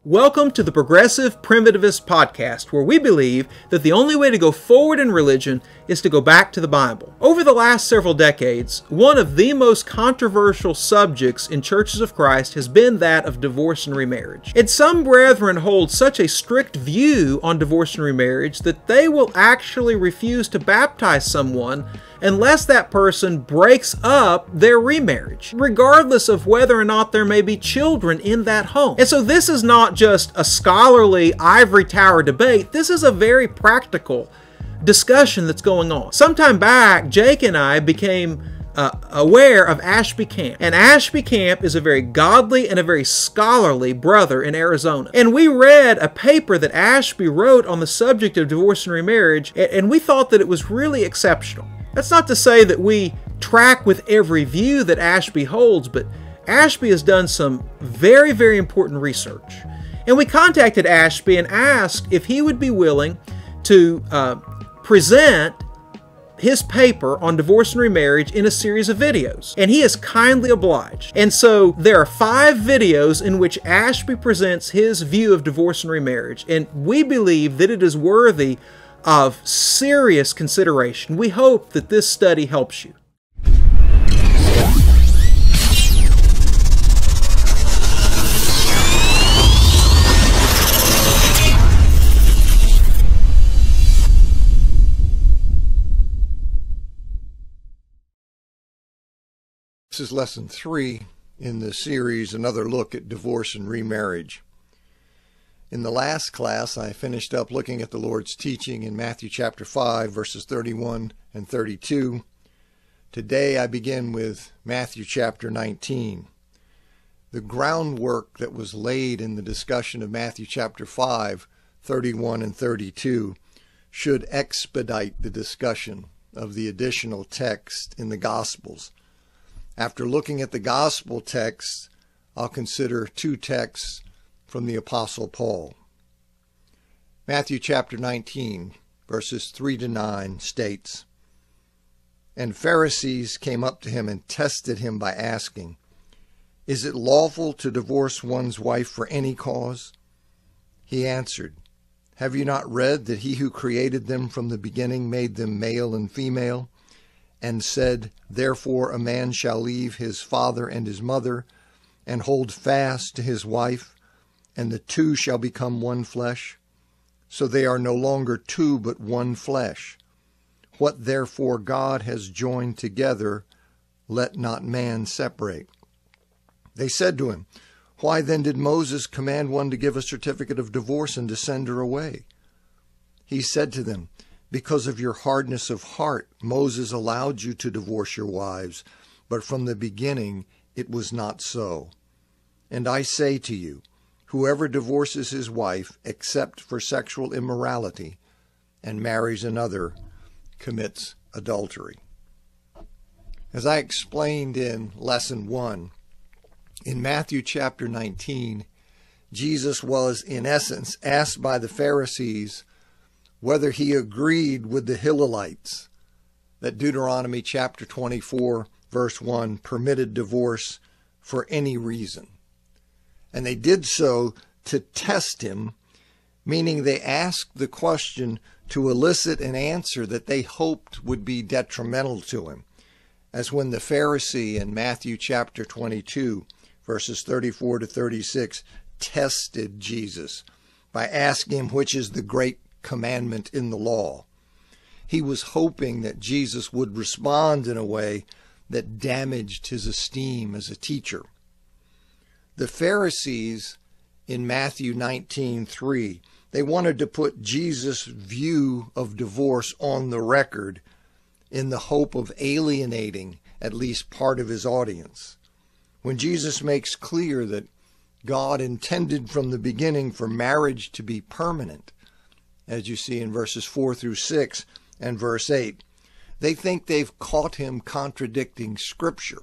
Welcome to the Progressive Primitivist podcast, where we believe that the only way to go forward in religion is to go back to the Bible. Over the last several decades, one of the most controversial subjects in churches of Christ has been that of divorce and remarriage. And some brethren hold such a strict view on divorce and remarriage that they will actually refuse to baptize someone unless that person breaks up their remarriage, regardless of whether or not there may be children in that home. And so this is not just a scholarly ivory tower debate. This is a very practical discussion that's going on. Sometime back, Jake and I became aware of Ashby Camp. And Ashby Camp is a very godly and a very scholarly brother in Arizona. And we read a paper that Ashby wrote on the subject of divorce and remarriage, and we thought that it was really exceptional. That's not to say that we track with every view that Ashby holds, but Ashby has done some very, very important research. And we contacted Ashby and asked if he would be willing to present his paper on divorce and remarriage in a series of videos. And he has kindly obliged. And so there are 5 videos in which Ashby presents his view of divorce and remarriage. And we believe that it is worthy of serious consideration. We hope that this study helps you. This is lesson 3 in the series, Another Look at Divorce and Remarriage. In the last class, I finished up looking at the Lord's teaching in Matthew chapter 5, verses 31 and 32. Today I begin with Matthew chapter 19. The groundwork that was laid in the discussion of Matthew chapter 5, 31 and 32 should expedite the discussion of the additional text in the Gospels. After looking at the Gospel texts, I'll consider 2 texts from the Apostle Paul. Matthew chapter 19, verses 3 to 9 states, "And Pharisees came up to him and tested him by asking, 'Is it lawful to divorce one's wife for any cause?' He answered, 'Have you not read that he who created them from the beginning made them male and female, and said, Therefore a man shall leave his father and his mother, and hold fast to his wife, and the two shall become one flesh? So they are no longer two, but one flesh. What therefore God has joined together, let not man separate.' They said to him, 'Why then did Moses command one to give a certificate of divorce and to send her away?' He said to them, 'Because of your hardness of heart, Moses allowed you to divorce your wives, but from the beginning it was not so. And I say to you, whoever divorces his wife except for sexual immorality and marries another commits adultery.'" As I explained in lesson 1, in Matthew chapter 19, Jesus was in essence asked by the Pharisees whether he agreed with the Hillelites that Deuteronomy chapter 24 verse 1 permitted divorce for any reason. And they did so to test him, meaning they asked the question to elicit an answer that they hoped would be detrimental to him, as when the Pharisee in Matthew chapter 22 verses 34 to 36 tested Jesus by asking him which is the great commandment in the law. He was hoping that Jesus would respond in a way that damaged his esteem as a teacher. The Pharisees in Matthew 19:3, they wanted to put Jesus' view of divorce on the record in the hope of alienating at least part of his audience. When Jesus makes clear that God intended from the beginning for marriage to be permanent, as you see in verses 4 through 6 and verse 8, they think they've caught him contradicting Scripture,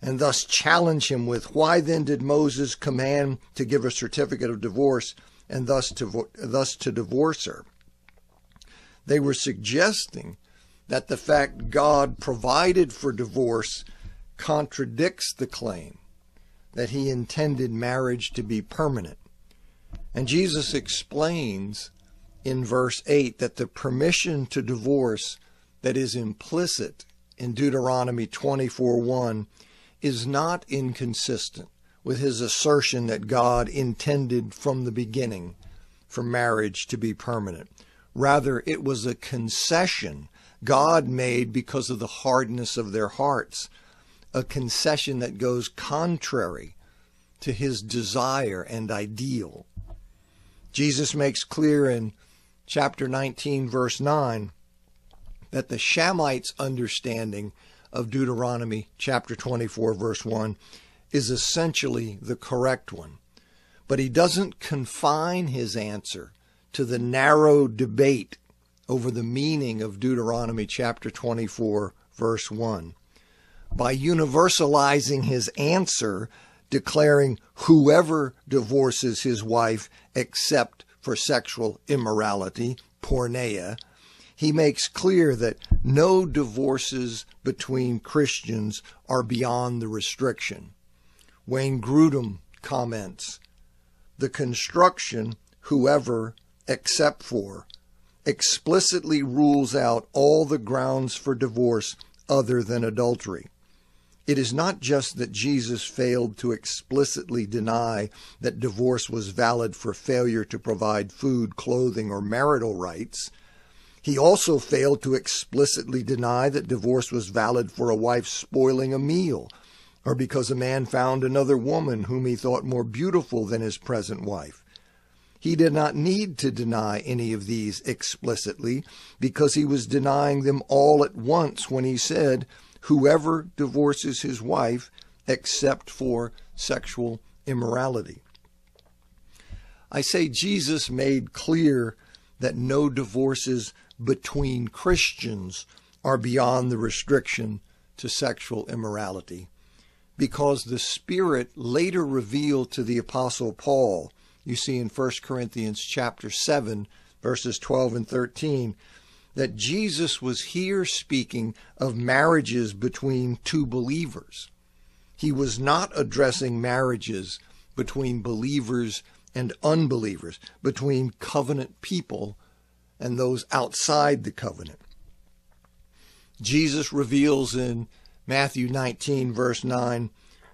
and thus challenge him with, why then did Moses command to give a certificate of divorce and thus to divorce her? They were suggesting that the fact God provided for divorce contradicts the claim that he intended marriage to be permanent. And Jesus explains in verse 8 that the permission to divorce that is implicit in Deuteronomy 24:1 is not inconsistent with his assertion that God intended from the beginning for marriage to be permanent. Rather, it was a concession God made because of the hardness of their hearts, a concession that goes contrary to his desire and ideal. Jesus makes clear in chapter 19, verse 9, that the Shammite's understanding of Deuteronomy chapter 24, verse 1 is essentially the correct one. But he doesn't confine his answer to the narrow debate over the meaning of Deuteronomy chapter 24, verse 1. By universalizing his answer, declaring whoever divorces his wife except for sexual immorality, porneia, he makes clear that no divorces between Christians are beyond the restriction. Wayne Grudem comments, the construction, whoever except for, explicitly rules out all the grounds for divorce other than adultery. It is not just that Jesus failed to explicitly deny that divorce was valid for failure to provide food, clothing, or marital rights. He also failed to explicitly deny that divorce was valid for a wife spoiling a meal, or because a man found another woman whom he thought more beautiful than his present wife. He did not need to deny any of these explicitly, because he was denying them all at once when he said, whoever divorces his wife except for sexual immorality. I say Jesus made clear that no divorces between Christians are beyond the restriction to sexual immorality, because the Spirit later revealed to the Apostle Paul, you see in 1 Corinthians chapter 7, verses 12 and 13, that Jesus was here speaking of marriages between two believers. He was not addressing marriages between believers and unbelievers, between covenant people and those outside the covenant. Jesus reveals in Matthew 19, verse 9,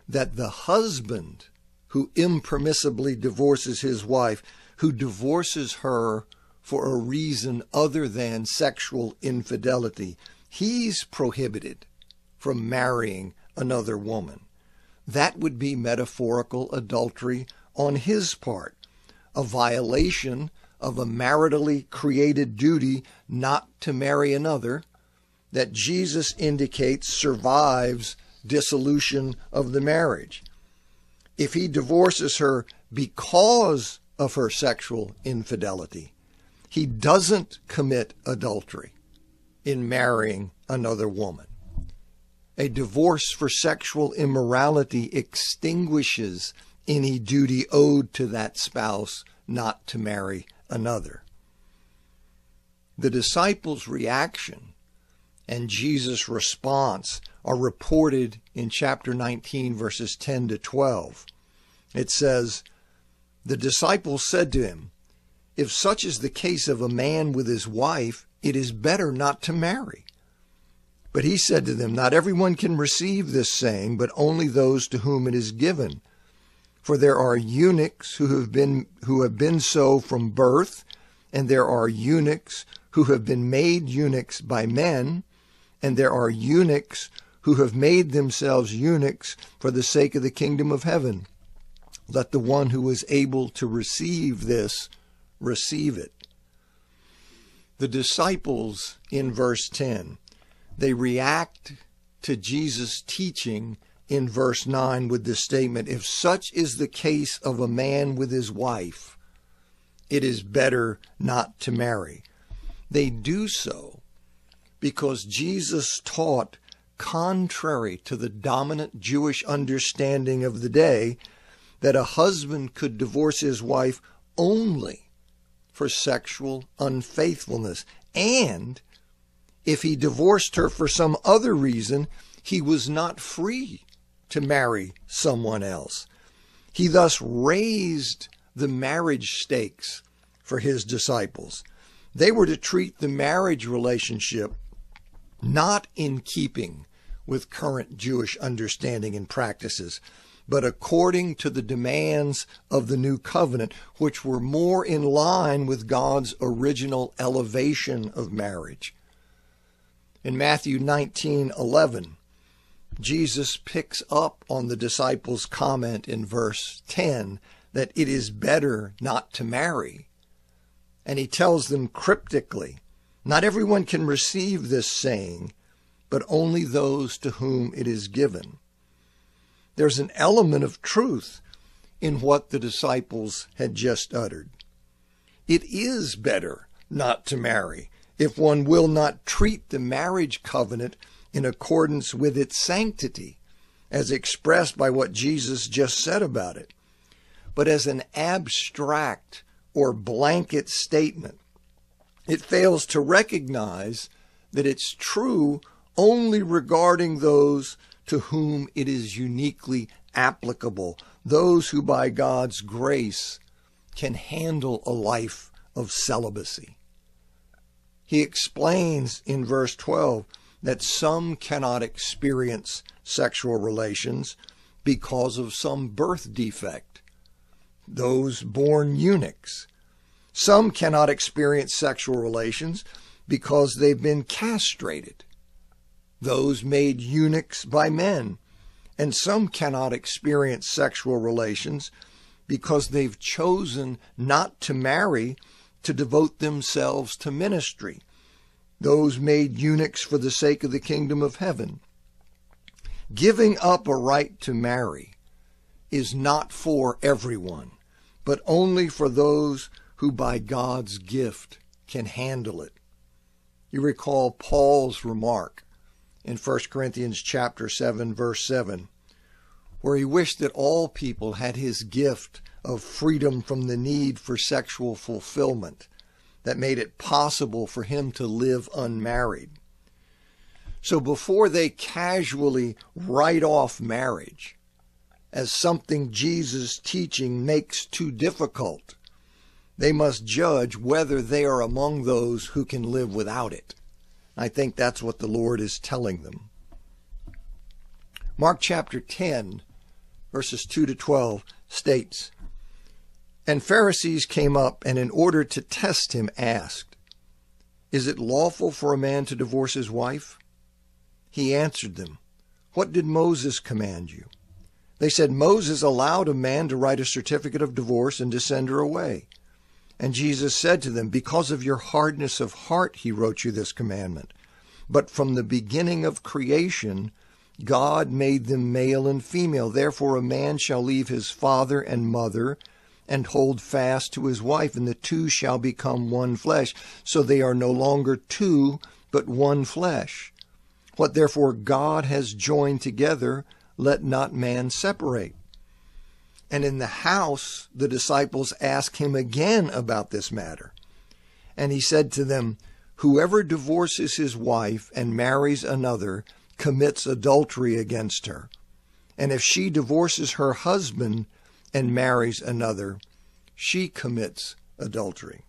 that the husband who impermissibly divorces his wife, who divorces her for a reason other than sexual infidelity, he's prohibited from marrying another woman. That would be metaphorical adultery on his part, a violation of a maritally created duty not to marry another that Jesus indicates survives dissolution of the marriage. If he divorces her because of her sexual infidelity, he doesn't commit adultery in marrying another woman. A divorce for sexual immorality extinguishes any duty owed to that spouse not to marry another. The disciples' reaction and Jesus' response are reported in chapter 19, verses 10 to 12. It says, the disciples said to him, if such is the case of a man with his wife, it is better not to marry. But he said to them, not everyone can receive this saying, but only those to whom it is given. For there are eunuchs who have been so from birth, and there are eunuchs who have been made eunuchs by men, and there are eunuchs who have made themselves eunuchs for the sake of the kingdom of heaven. Let the one who is able to receive this receive it. The disciples in verse 10, they react to Jesus' teaching in verse 9 with the statement, if such is the case of a man with his wife, it is better not to marry. They do so because Jesus taught contrary to the dominant Jewish understanding of the day that a husband could divorce his wife only for sexual unfaithfulness. And if he divorced her for some other reason, he was not free to marry someone else. He thus raised the marriage stakes for his disciples. They were to treat the marriage relationship not in keeping with current Jewish understanding and practices, but according to the demands of the new covenant, which were more in line with God's original elevation of marriage. In Matthew 19:11, Jesus picks up on the disciples' comment in verse 10 that it is better not to marry. And he tells them cryptically, not everyone can receive this saying, but only those to whom it is given. There's an element of truth in what the disciples had just uttered. It is better not to marry if one will not treat the marriage covenant in accordance with its sanctity, as expressed by what Jesus just said about it, but as an abstract or blanket statement. It fails to recognize that it's true only regarding those to whom it is uniquely applicable, those who by God's grace can handle a life of celibacy. He explains in verse 12 that some cannot experience sexual relations because of some birth defect, those born eunuchs. Some cannot experience sexual relations because they've been castrated, those made eunuchs by men. And some cannot experience sexual relations because they've chosen not to marry to devote themselves to ministry, those made eunuchs for the sake of the kingdom of heaven. Giving up a right to marry is not for everyone, but only for those who by God's gift can handle it. You recall Paul's remark in 1 Corinthians chapter 7, verse 7, where he wished that all people had his gift of freedom from the need for sexual fulfillment that made it possible for him to live unmarried. So before they casually write off marriage as something Jesus' teaching makes too difficult, they must judge whether they are among those who can live without it. I think that's what the Lord is telling them. Mark chapter 10, verses 2 to 12 states, "And Pharisees came up, and in order to test him asked, 'Is it lawful for a man to divorce his wife?' He answered them, 'What did Moses command you?' They said, 'Moses allowed a man to write a certificate of divorce and to send her away.' And Jesus said to them, 'Because of your hardness of heart he wrote you this commandment. But from the beginning of creation, God made them male and female. Therefore a man shall leave his father and mother and hold fast to his wife, and the two shall become one flesh. So they are no longer two, but one flesh. What therefore God has joined together, let not man separate.' And in the house, the disciples asked him again about this matter. And he said to them, 'Whoever divorces his wife and marries another commits adultery against her. And if she divorces her husband and marries another, she commits adultery.'"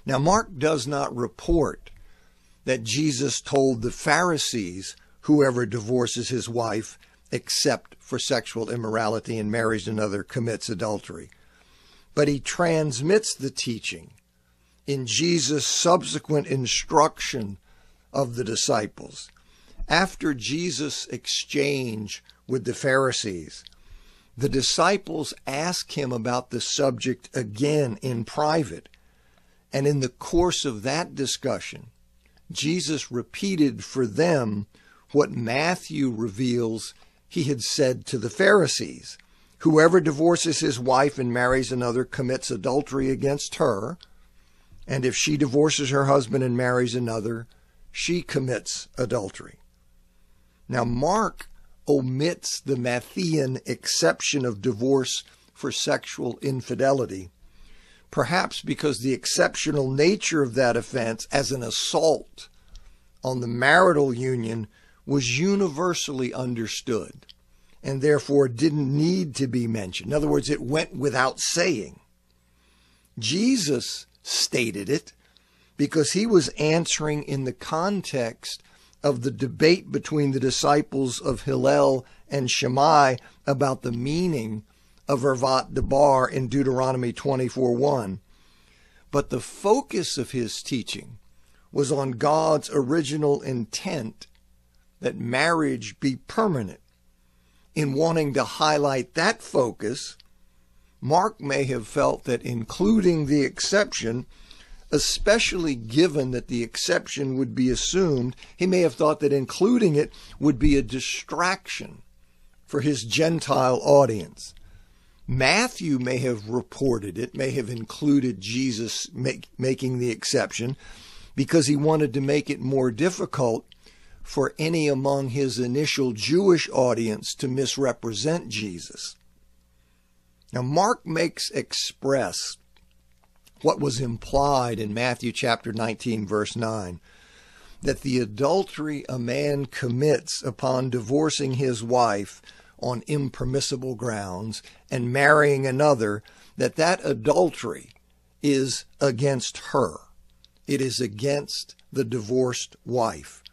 Now, Mark does not report that Jesus told the Pharisees whoever divorces his wife except for sexual immorality and marries another commits adultery. But he transmits the teaching in Jesus' subsequent instruction of the disciples. After Jesus' exchange with the Pharisees, the disciples ask him about the subject again in private. And in the course of that discussion, Jesus repeated for them what Matthew reveals he had said to the Pharisees. "Whoever divorces his wife and marries another commits adultery against her. And if she divorces her husband and marries another, she commits adultery." Now, Mark omits the Matthean exception of divorce for sexual infidelity, perhaps because the exceptional nature of that offense as an assault on the marital union was universally understood, and therefore didn't need to be mentioned. In other words, it went without saying. Jesus stated it because he was answering in the context of the debate between the disciples of Hillel and Shammai about the meaning of Ervat Debar in Deuteronomy 24:1. But the focus of his teaching was on God's original intent that marriage be permanent. In wanting to highlight that focus, Mark may have felt that including the exception, especially given that the exception would be assumed, he may have thought that including it would be a distraction for his Gentile audience. Matthew may have reported it, may have included Jesus making the exception, because he wanted to make it more difficult for any among his initial Jewish audience to misrepresent Jesus. Now, Mark makes express what was implied in Matthew chapter 19, verse 9, that the adultery a man commits upon divorcing his wife on impermissible grounds and marrying another, that adultery is against her. It is against the divorced wife.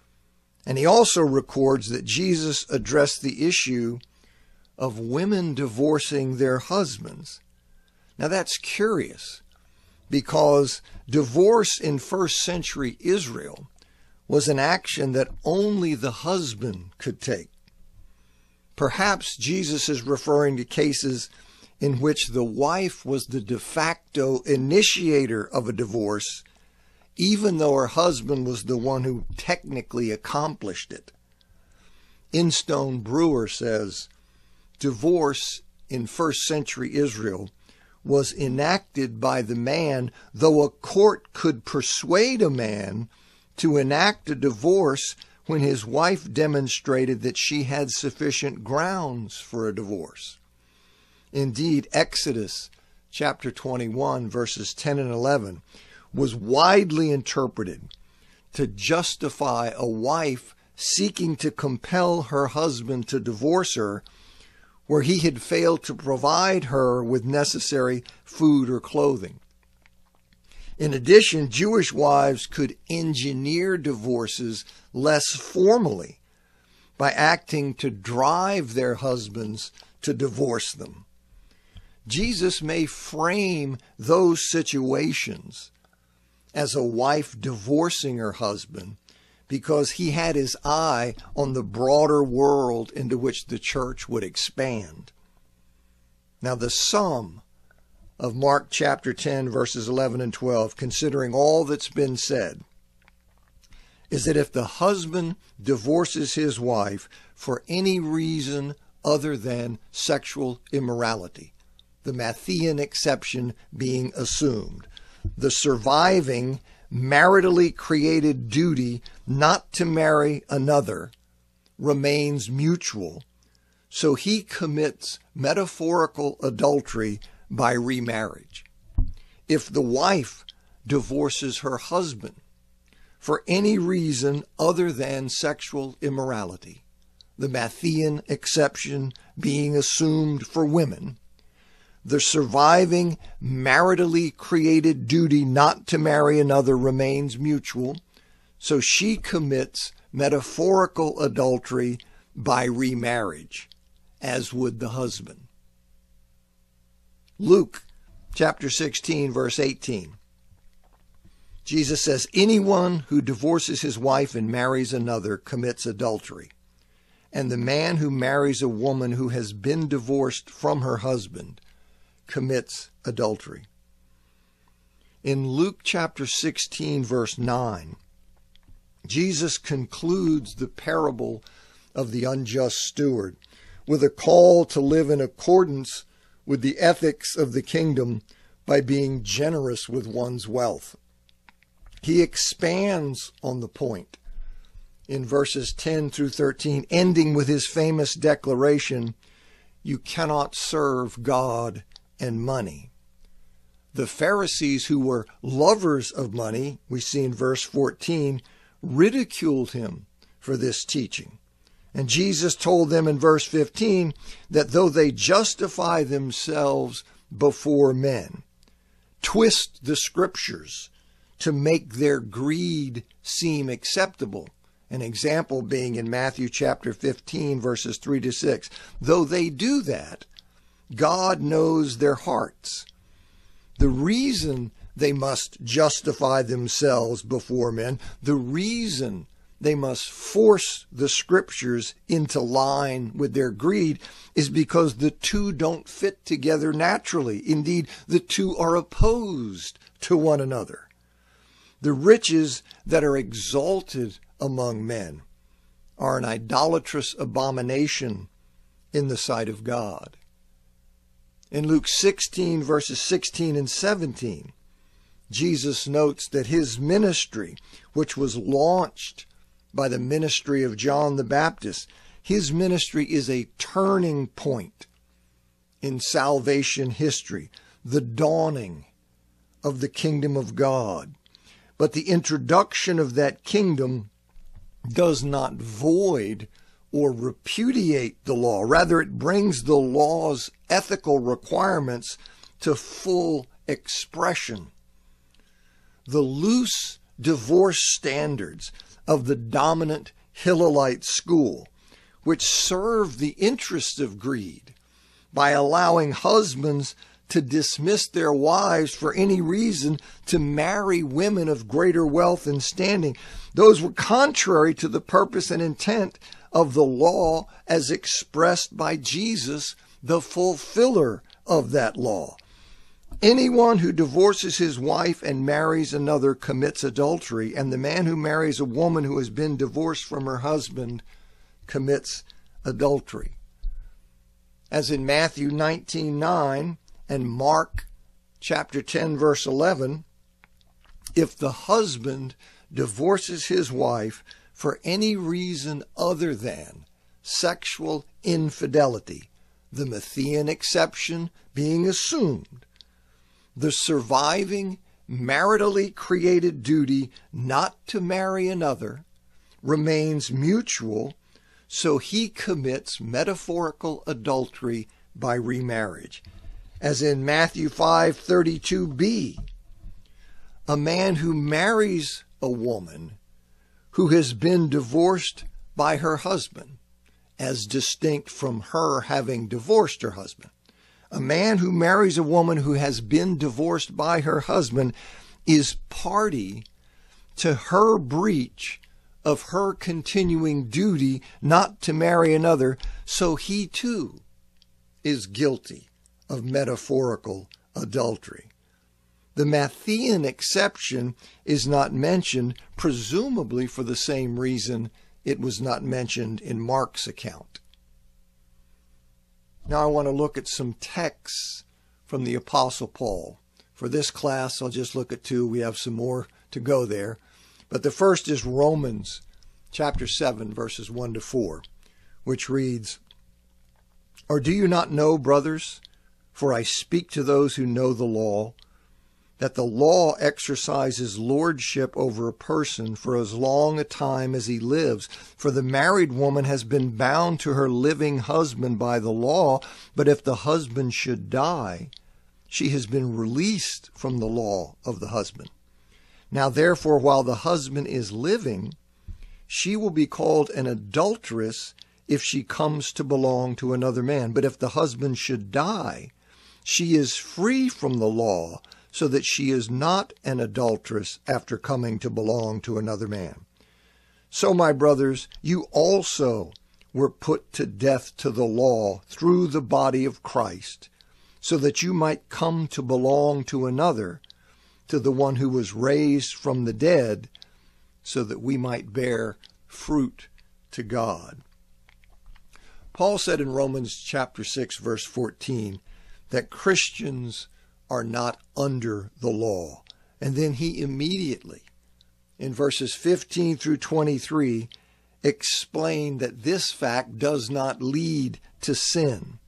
And he also records that Jesus addressed the issue of women divorcing their husbands. Now that's curious, because divorce in first century Israel was an action that only the husband could take. Perhaps Jesus is referring to cases in which the wife was the de facto initiator of a divorce, even though her husband was the one who technically accomplished it. Instone Brewer says, divorce in first century Israel was enacted by the man, though a court could persuade a man to enact a divorce when his wife demonstrated that she had sufficient grounds for a divorce. Indeed, Exodus chapter 21, verses 10 and 11, was widely interpreted to justify a wife seeking to compel her husband to divorce her where he had failed to provide her with necessary food or clothing. In addition, Jewish wives could engineer divorces less formally by acting to drive their husbands to divorce them. Jesus may frame those situations as a wife divorcing her husband because he had his eye on the broader world into which the church would expand. Now, the sum of Mark chapter 10, verses 11 and 12, considering all that's been said, is that if the husband divorces his wife for any reason other than sexual immorality, the Matthean exception being assumed, the surviving maritally created duty not to marry another remains mutual, so he commits metaphorical adultery by remarriage. If the wife divorces her husband for any reason other than sexual immorality, the Matthean exception being assumed for women, the surviving maritally created duty not to marry another remains mutual, so she commits metaphorical adultery by remarriage, as would the husband. Luke chapter 16, verse 18. Jesus says, anyone who divorces his wife and marries another commits adultery. And the man who marries a woman who has been divorced from her husband commits adultery. In Luke chapter 16, verse 9, Jesus concludes the parable of the unjust steward with a call to live in accordance with the ethics of the kingdom by being generous with one's wealth. He expands on the point in verses 10 through 13, ending with his famous declaration, you cannot serve God and money. The Pharisees, who were lovers of money, we see in verse 14, ridiculed him for this teaching. And Jesus told them in verse 15 that though they justify themselves before men, twist the scriptures to make their greed seem acceptable. An example being in Matthew chapter 15, verses 3 to 6. Though they do that, God knows their hearts. The reason they must justify themselves before men, the reason they must force the scriptures into line with their greed is because the two don't fit together naturally. Indeed, the two are opposed to one another. The riches that are exalted among men are an idolatrous abomination in the sight of God. In Luke 16, verses 16 and 17, Jesus notes that his ministry, which was launched by the ministry of John the Baptist, his ministry is a turning point in salvation history, the dawning of the kingdom of God. But the introduction of that kingdom does not void or repudiate the law. Rather, it brings the law's ethical requirements to full expression. The loose divorce standards of the dominant Hillelite school, which serve the interests of greed by allowing husbands to dismiss their wives for any reason to marry women of greater wealth and standing. Those were contrary to the purpose and intent of the law as expressed by Jesus, the fulfiller of that law. Anyone who divorces his wife and marries another commits adultery, and the man who marries a woman who has been divorced from her husband commits adultery. As in Matthew 19:9 and Mark chapter 10, verse 11, if the husband divorces his wife for any reason other than sexual infidelity, the Matthean exception being assumed, the surviving maritally created duty not to marry another remains mutual, so he commits metaphorical adultery by remarriage. As in Matthew 5:32b, a man who marries a woman who has been divorced by her husband, as distinct from her having divorced her husband. A man who marries a woman who has been divorced by her husband is party to her breach of her continuing duty not to marry another, so he too is guilty of metaphorical adultery. The Matthean exception is not mentioned, presumably for the same reason it was not mentioned in Mark's account. Now I want to look at some texts from the Apostle Paul. For this class, I'll just look at two. We have some more to go there. But the first is Romans chapter 7, verses 1 to 4, which reads, "Or do you not know, brothers, for I speak to those who know the law, that the law exercises lordship over a person for as long a time as he lives. For the married woman has been bound to her living husband by the law, but if the husband should die, she has been released from the law of the husband. Now therefore, while the husband is living, she will be called an adulteress if she comes to belong to another man. But if the husband should die, she is free from the law, so that she is not an adulteress after coming to belong to another man. So, my brothers, you also were put to death to the law through the body of Christ, so that you might come to belong to another, to the one who was raised from the dead, so that we might bear fruit to God." Paul said in Romans chapter 6, verse 14, that Christians are not under the law. And then he immediately, in verses 15 through 23, explained that this fact does not lead to sin.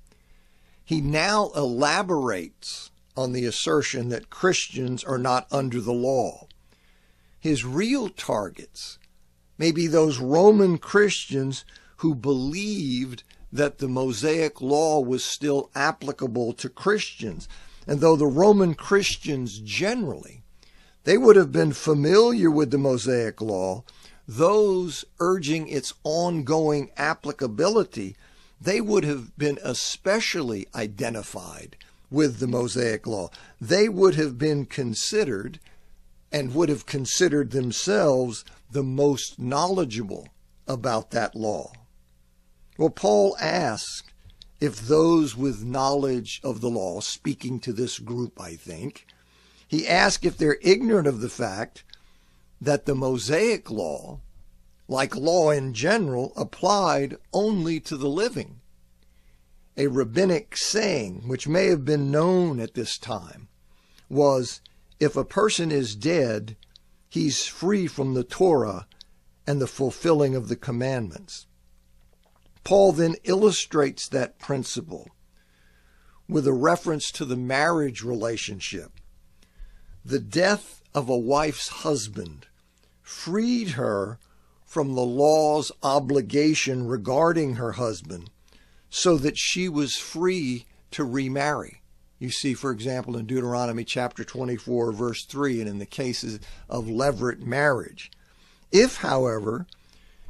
He now elaborates on the assertion that Christians are not under the law. His real targets may be those Roman Christians who believed that the Mosaic law was still applicable to Christians. And though the Roman Christians generally, they would have been familiar with the Mosaic law, those urging its ongoing applicability, they would have been especially identified with the Mosaic law. They would have been considered and would have considered themselves the most knowledgeable about that law. Well, Paul asked if those with knowledge of the law, speaking to this group, I think, he asked if they're ignorant of the fact that the Mosaic law, like law in general, applied only to the living. A rabbinic saying, which may have been known at this time, was, if a person is dead, he's free from the Torah and the fulfilling of the commandments. Paul then illustrates that principle with a reference to the marriage relationship. The death of a wife's husband freed her from the law's obligation regarding her husband, so that she was free to remarry. You see, for example, in Deuteronomy chapter 24, verse 3, and in the cases of levirate marriage. If, however,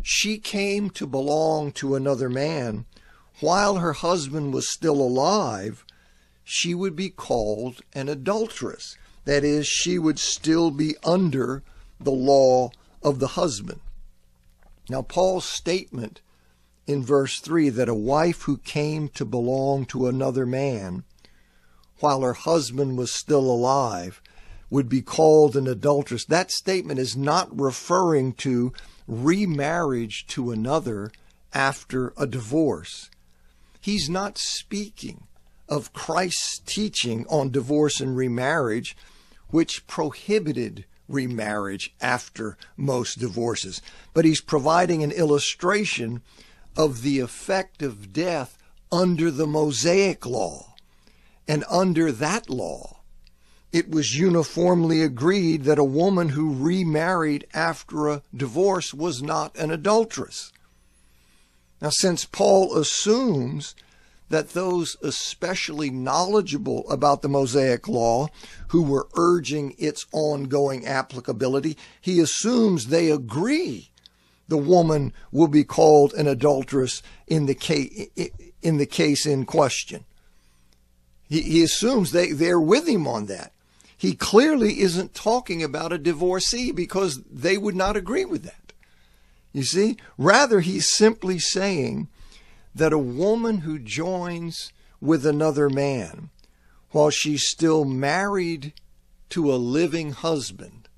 she came to belong to another man while her husband was still alive, she would be called an adulteress. That is, she would still be under the law of the husband. Now, Paul's statement in verse 3 that a wife who came to belong to another man while her husband was still alive would be called an adulteress, that statement is not referring to remarriage to another after a divorce. He's not speaking of Christ's teaching on divorce and remarriage, which prohibited remarriage after most divorces. But he's providing an illustration of the effect of death under the Mosaic law. And under that law, it was uniformly agreed that a woman who remarried after a divorce was not an adulteress. Now, since Paul assumes that those especially knowledgeable about the Mosaic law who were urging its ongoing applicability, he assumes they agree the woman will be called an adulteress in the case in question. He assumes they're with him on that. He clearly isn't talking about a divorcee because they would not agree with that. You see? Rather, he's simply saying that a woman who joins with another man while she's still married to a living husband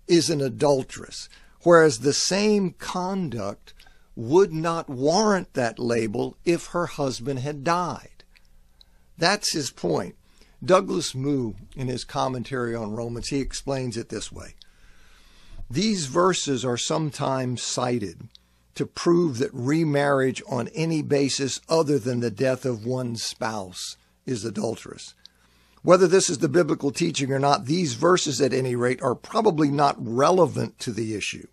is an adulteress, whereas the same conduct would not warrant that label if her husband had died. That's his point. Douglas Moo, in his commentary on Romans, he explains it this way. These verses are sometimes cited to prove that remarriage on any basis other than the death of one's spouse is adulterous. Whether this is the biblical teaching or not, these verses at any rate are probably not relevant to the issue.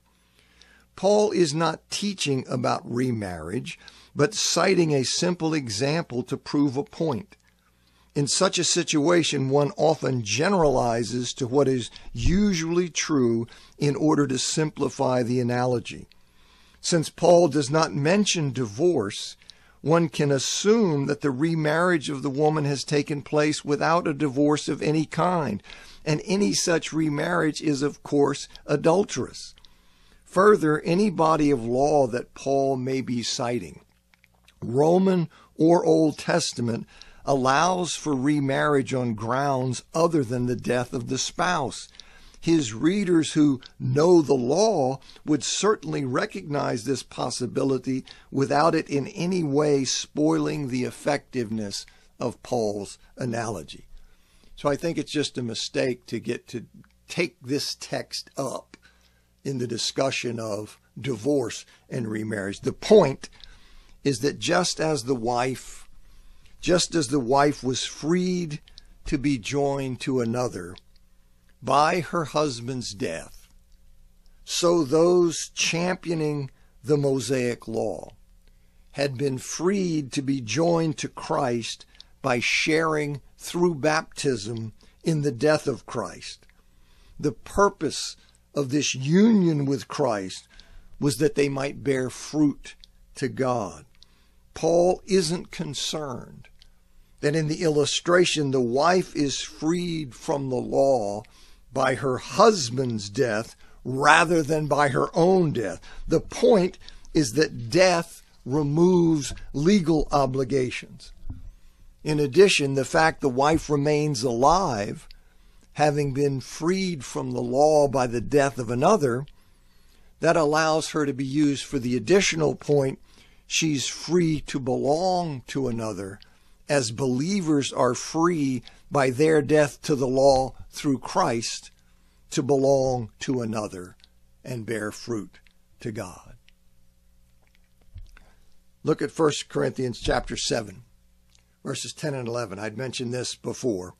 Paul is not teaching about remarriage, but citing a simple example to prove a point. In such a situation, one often generalizes to what is usually true in order to simplify the analogy. Since Paul does not mention divorce, one can assume that the remarriage of the woman has taken place without a divorce of any kind, and any such remarriage is, of course, adulterous. Further, any body of law that Paul may be citing, Roman or Old Testament, allows for remarriage on grounds other than the death of the spouse. His readers who know the law would certainly recognize this possibility without it in any way spoiling the effectiveness of Paul's analogy. So I think it's just a mistake to take this text up in the discussion of divorce and remarriage. The point is that just as the wife was freed to be joined to another by her husband's death, so those championing the Mosaic law had been freed to be joined to Christ by sharing through baptism in the death of Christ. The purpose of this union with Christ was that they might bear fruit to God. Paul isn't concerned that in the illustration the wife is freed from the law by her husband's death rather than by her own death. The point is that death removes legal obligations. In addition, the fact the wife remains alive, having been freed from the law by the death of another, that allows her to be used for the additional point, she's free to belong to another, as believers are free by their death to the law through Christ to belong to another and bear fruit to God. Look at 1 Corinthians chapter 7, verses 10 and 11. I'd mentioned this before.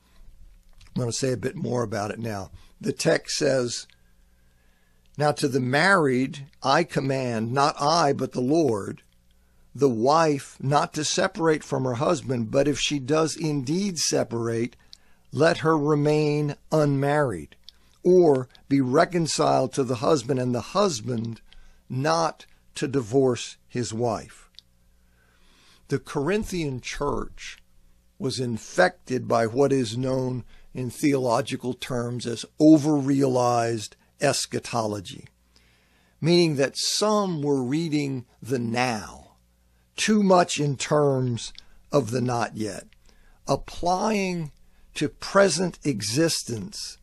I'm going to say a bit more about it now. The text says, "Now to the married I command, not I, but the Lord, the wife not to separate from her husband, but if she does indeed separate, let her remain unmarried, or be reconciled to the husband, and the husband not to divorce his wife." The Corinthian church was infected by what is known in theological terms as over-realized eschatology, meaning that some were reading the now too much in terms of the not yet, applying to present existence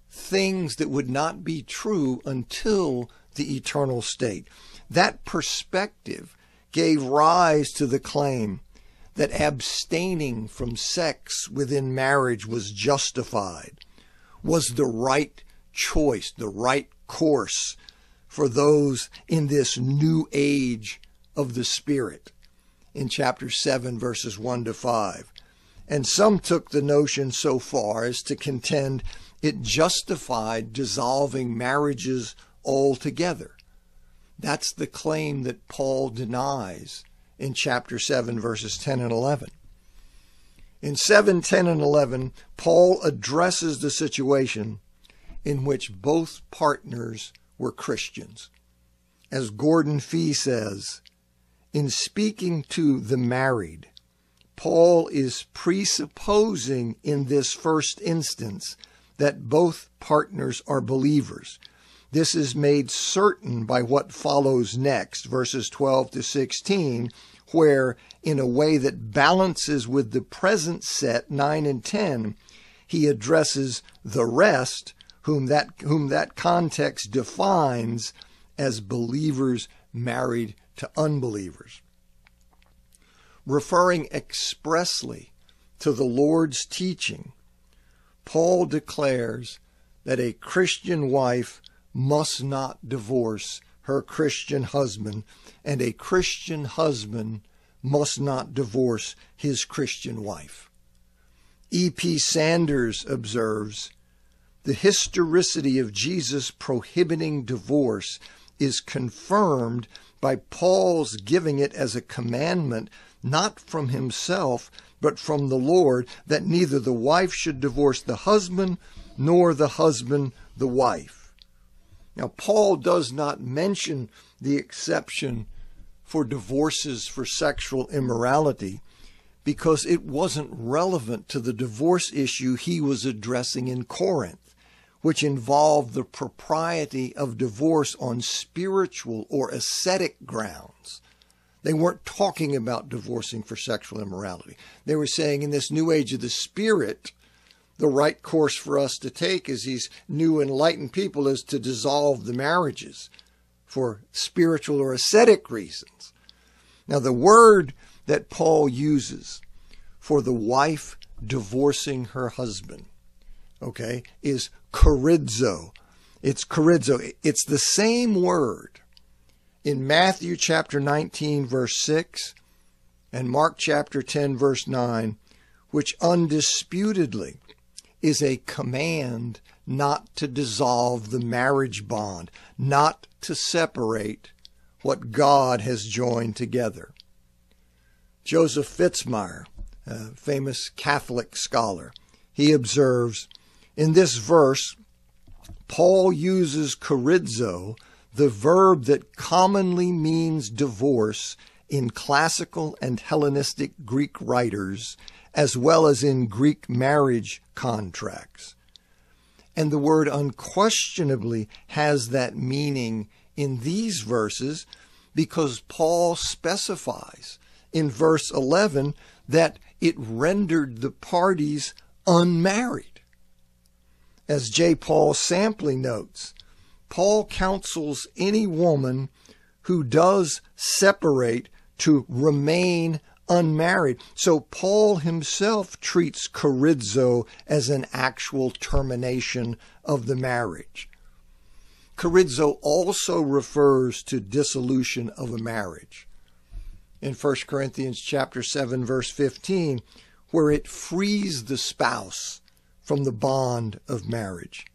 things that would not be true until the eternal state. That perspective gave rise to the claim that abstaining from sex within marriage was justified, was the right choice, the right course for those in this new age of the Spirit in chapter 7, verses 1 to 5. And some took the notion so far as to contend it justified dissolving marriages altogether. That's the claim that Paul denies in chapter 7, verses 10 and 11. In 7, 10, and 11, Paul addresses the situation in which both partners were Christians. As Gordon Fee says, in speaking to the married, Paul is presupposing in this first instance that both partners are believers. This is made certain by what follows next, verses 12 to 16, where, in a way that balances with the present set, 9 and 10, he addresses the rest, whom that context defines as believers married to unbelievers. Referring expressly to the Lord's teaching, Paul declares that a Christian wife must not divorce her Christian husband, and a Christian husband must not divorce his Christian wife. E.P. Sanders observes, the historicity of Jesus prohibiting divorce is confirmed by Paul's giving it as a commandment, not from himself, but from the Lord, that neither the wife should divorce the husband, nor the husband the wife. Now, Paul does not mention the exception for divorces for sexual immorality because it wasn't relevant to the divorce issue he was addressing in Corinth, which involved the propriety of divorce on spiritual or ascetic grounds. They weren't talking about divorcing for sexual immorality. They were saying in this new age of the Spirit, the right course for us to take as these new enlightened people is to dissolve the marriages for spiritual or ascetic reasons. Now, the word that Paul uses for the wife divorcing her husband, is chorizo. It's chorizo. It's the same word in Matthew chapter 19, verse 6, and Mark chapter 10, verse 9, which undisputedly is a command not to dissolve the marriage bond, not to separate what God has joined together. Joseph Fitzmyer, a famous Catholic scholar, he observes, in this verse, Paul uses chorizo, the verb that commonly means divorce in classical and Hellenistic Greek writers, as well as in Greek marriage contracts. And the word unquestionably has that meaning in these verses because Paul specifies in verse 11 that it rendered the parties unmarried. As J. Paul Sampley notes, Paul counsels any woman who does separate to remain unmarried. So Paul himself treats chorizo as an actual termination of the marriage. Chorizo also refers to dissolution of a marriage. In 1 Corinthians chapter 7, verse 15, where it frees the spouse from the bond of marriage.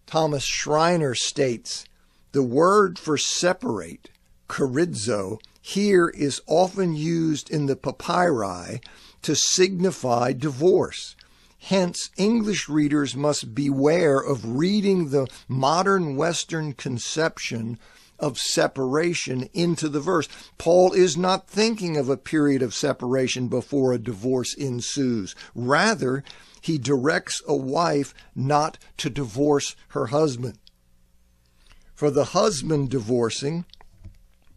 Thomas Schreiner states, the word for separate, chorizo, here is often used in the papyri to signify divorce. Hence, English readers must beware of reading the modern Western conception of separation into the verse. Paul is not thinking of a period of separation before a divorce ensues. Rather, he directs a wife not to divorce her husband. For the husband divorcing,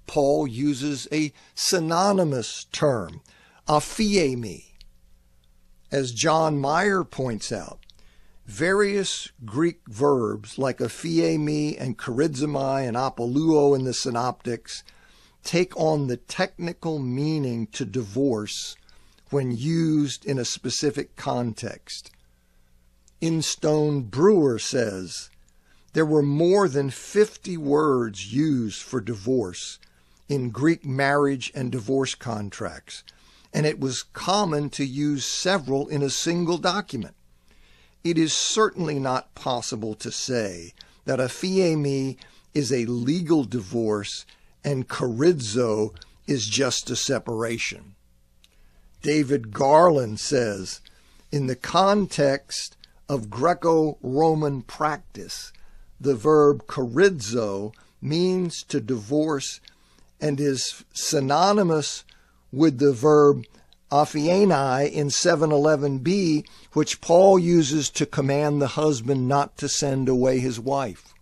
Paul uses a synonymous term, aphiemi. As John Meyer points out, various Greek verbs like aphiemi and charizomai and apoluo in the synoptics take on the technical meaning to divorce when used in a specific context. Instone Brewer says, there were more than 50 words used for divorce in Greek marriage and divorce contracts, and it was common to use several in a single document. It is certainly not possible to say that aphiemi is a legal divorce and chorizo is just a separation. David Garland says, in the context of Greco-Roman practice, the verb chorizo means to divorce and is synonymous with the verb aphienai in 7:11b, which Paul uses to command the husband not to send away his wife.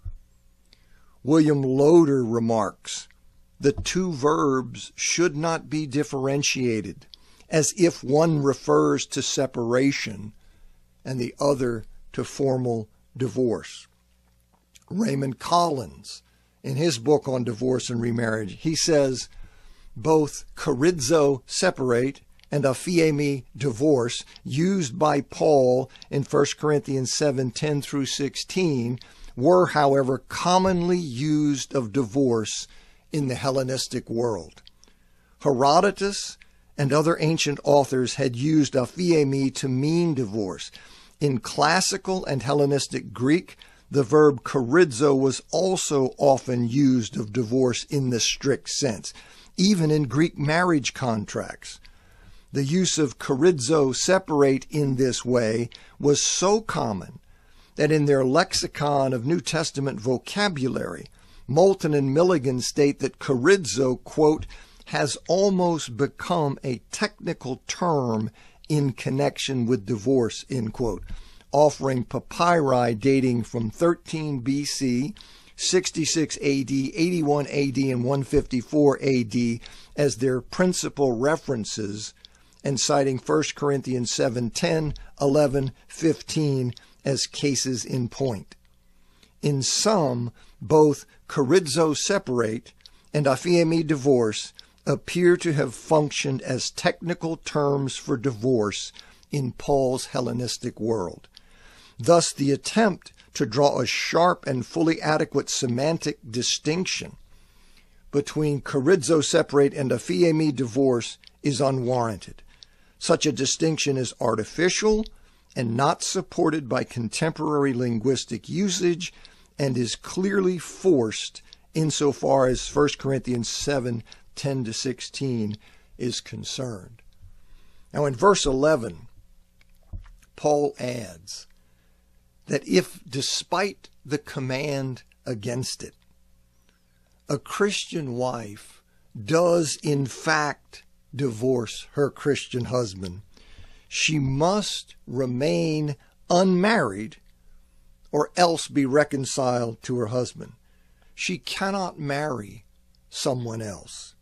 William Loader remarks, the two verbs should not be differentiated, as if one refers to separation and the other to formal divorce. Raymond Collins, in his book on divorce and remarriage, he says, both chorizo, separate, and aphiemi, divorce, used by Paul in 1 Corinthians 7:10 through 16, were, however, commonly used of divorce in the Hellenistic world. Herodotus and other ancient authors had used aphiemi to mean divorce. In classical and Hellenistic Greek, the verb chorizo was also often used of divorce in the strict sense, even in Greek marriage contracts. The use of chorizo, separate, in this way was so common that in their lexicon of New Testament vocabulary, Moulton and Milligan state that chorizo, quote, has almost become a technical term in connection with divorce, end quote, offering papyri dating from 13 BC, 66 AD, 81 AD, and 154 AD as their principal references, and citing 1 Corinthians 7:10, 11, 15 as cases in point. In sum, both chorizo, separate, and aphiemi, divorce, appear to have functioned as technical terms for divorce in Paul's Hellenistic world. Thus, the attempt to draw a sharp and fully adequate semantic distinction between chorizo, separate, and aphiemi, divorce is unwarranted. Such a distinction is artificial and not supported by contemporary linguistic usage and is clearly forced insofar as 1 Corinthians 7:10-16 is concerned. Now in verse 11, Paul adds that if, despite the command against it, a Christian wife does in fact divorce her Christian husband, she must remain unmarried or else be reconciled to her husband. She cannot marry someone else.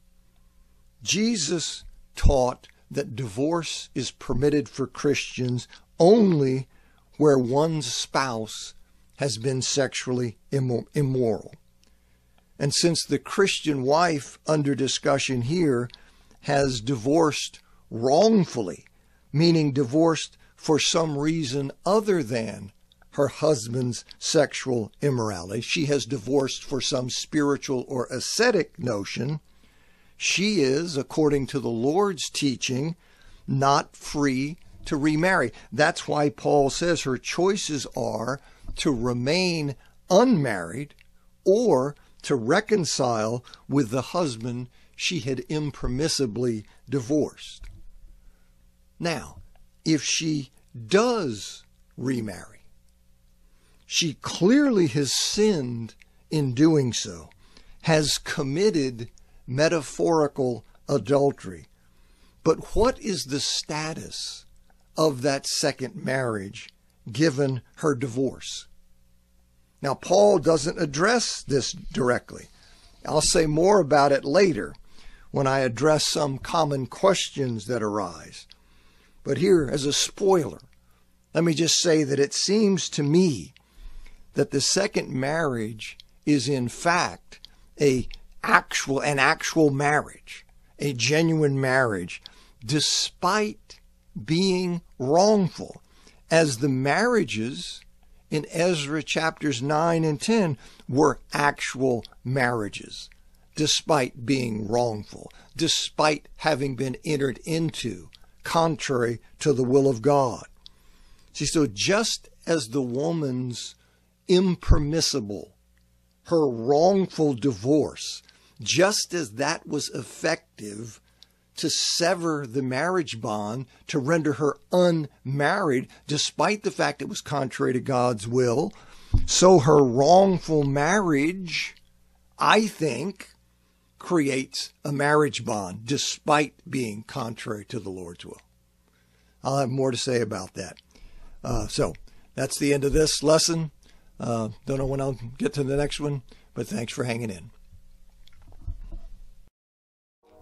Jesus taught that divorce is permitted for Christians only where one's spouse has been sexually immoral. And since the Christian wife under discussion here has divorced wrongfully, meaning divorced for some reason other than her husband's sexual immorality, she has divorced for some spiritual or ascetic notion, she is, according to the Lord's teaching, not free to remarry. That's why Paul says her choices are to remain unmarried or to reconcile with the husband she had impermissibly divorced. Now, if she does remarry, she clearly has sinned in doing so, has committed metaphorical adultery. But what is the status of that second marriage given her divorce? Now, Paul doesn't address this directly. I'll say more about it later when I address some common questions that arise. But here, as a spoiler, let me just say that it seems to me that the second marriage is in fact an actual marriage, a genuine marriage, despite being wrongful, as the marriages in Ezra chapters 9 and 10 were actual marriages, despite being wrongful, despite having been entered into contrary to the will of God. See, so just as the woman's impermissible, her wrongful divorce, just as that was effective to sever the marriage bond, to render her unmarried, despite the fact it was contrary to God's will, so her wrongful marriage, I think, creates a marriage bond, despite being contrary to the Lord's will. I'll have more to say about that. So that's the end of this lesson. Don't know when I'll get to the next one, but thanks for hanging in.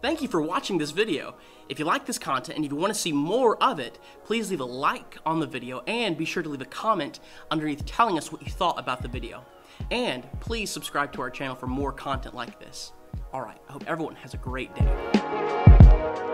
Thank you for watching this video. If you like this content and if you want to see more of it, please leave a like on the video and be sure to leave a comment underneath telling us what you thought about the video. And please subscribe to our channel for more content like this. Alright, I hope everyone has a great day.